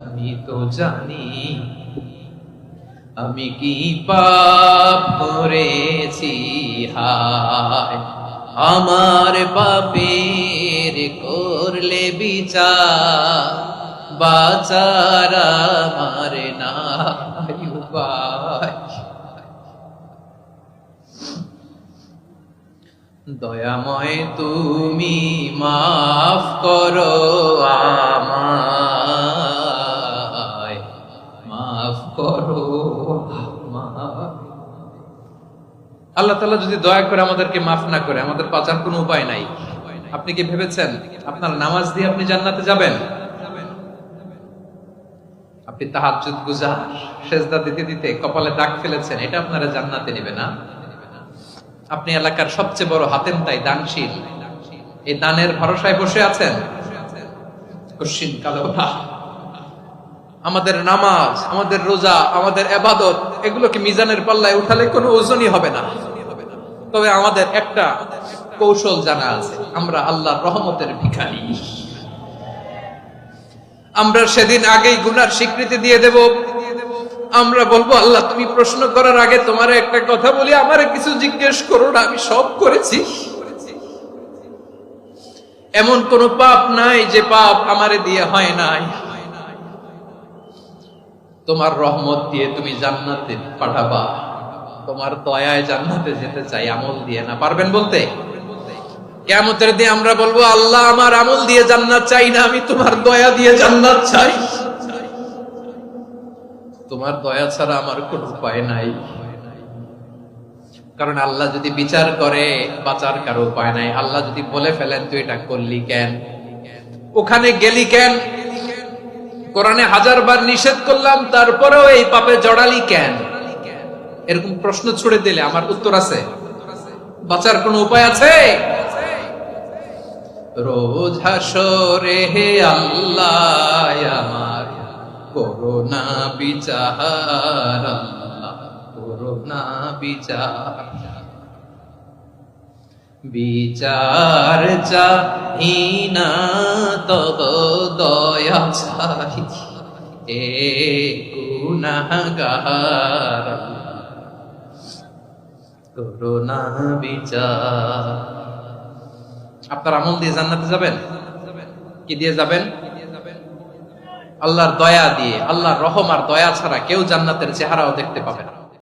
আমি তো জানি আমি কি পাপ করেছি, হায় আমার পাপের করলে বিচার, বাঁচার আমার নাই উপায়। দয়াময় তুমি মাফ করো আমায়, মাফ করো আমায়। আল্লাহ তাআলা যদি দয়া করে আমাদেরকে মাফ না করে, আমাদের বাঁচার কোনো উপায় নাই। আপনি কি ভেবেছেন আপনার নামাজ দিয়ে আপনি জান্নাতে যাবেন? আপনি তাহাজ্জুদ গুজার, সেজদা দিতে দিতে কপালে দাগ ফেলেছেন, এটা আপনারা জান্নাতে নেবে না? আপনি এলাকার সবচেয়ে বড় হাতেম তাই দানশীল, এই দানের ভরসায় বসে আছেন, কশিন কালো না। আমাদের নামাজ, আমাদের রোজা, আমাদের ইবাদত, এগুলোকে মিজানের পাল্লায় উঠালে কোনো ওজনই হবে না। তবে আমাদের একটা কৌশল জানা আছে, আমরা আল্লাহর রহমতের ভিখারি। আমরা সেদিন আগেই গুনার স্বীকৃতি দিয়ে দেব। আমরা বলবো, আল্লাহ তুমি প্রশ্ন করার আগে তোমার একটা কথা বলি, আমারে কিছু জিজ্ঞেস করো না, আমি সব করেছি। এমন কোন পাপ নাই যে পাপ আমারে দিয়ে হয় নাই। তোমার রহমত দিয়ে তুমি জান্নাতে পাঠাবা, তোমার দয়ায় জান্নাতে যেতে চাই, আমল দিয়ে না। পারবেন বলতে? কিয়ামতের দিন আমরা বলবো, আল্লাহ আমার আমল দিয়ে জান্নাত চাই না, আমি তোমার দয়া দিয়ে জান্নাত চাই। তোমার দয়া ছাড়া আমার কোনো উপায় নাই। কারণ আল্লাহ যদি বিচার করে, বাঁচার কারো উপায় নাই। আল্লাহ যদি বলে ফেলেন তুই এটা করলি কেন, ওখানে গেলি কেন, কোরআনে 1000 বার নিষেধ করলাম তারপরেও এই পাপে জড়ালি কেন, এরকম প্রশ্ন ছুড়ে দিলে আমার উত্তর আছে? বাঁচার কোনো উপায় আছে? রোজ হাসরে হে আল্লাহ আমার করোনা বিচার, আল্লাহ করোনা বিচার, বিচার চাহি না তব দয়া চাই, এ গুনাহগার করোনা বিচার। আপনার আমল দিয়ে জান্নাতে যাবেন? কি দিয়ে যাবেন? আল্লাহর দয়া দিয়ে। আল্লাহর রহম আর দয়া ছাড়া কেউ জান্নাতের চেহারাও দেখতে পাবে না।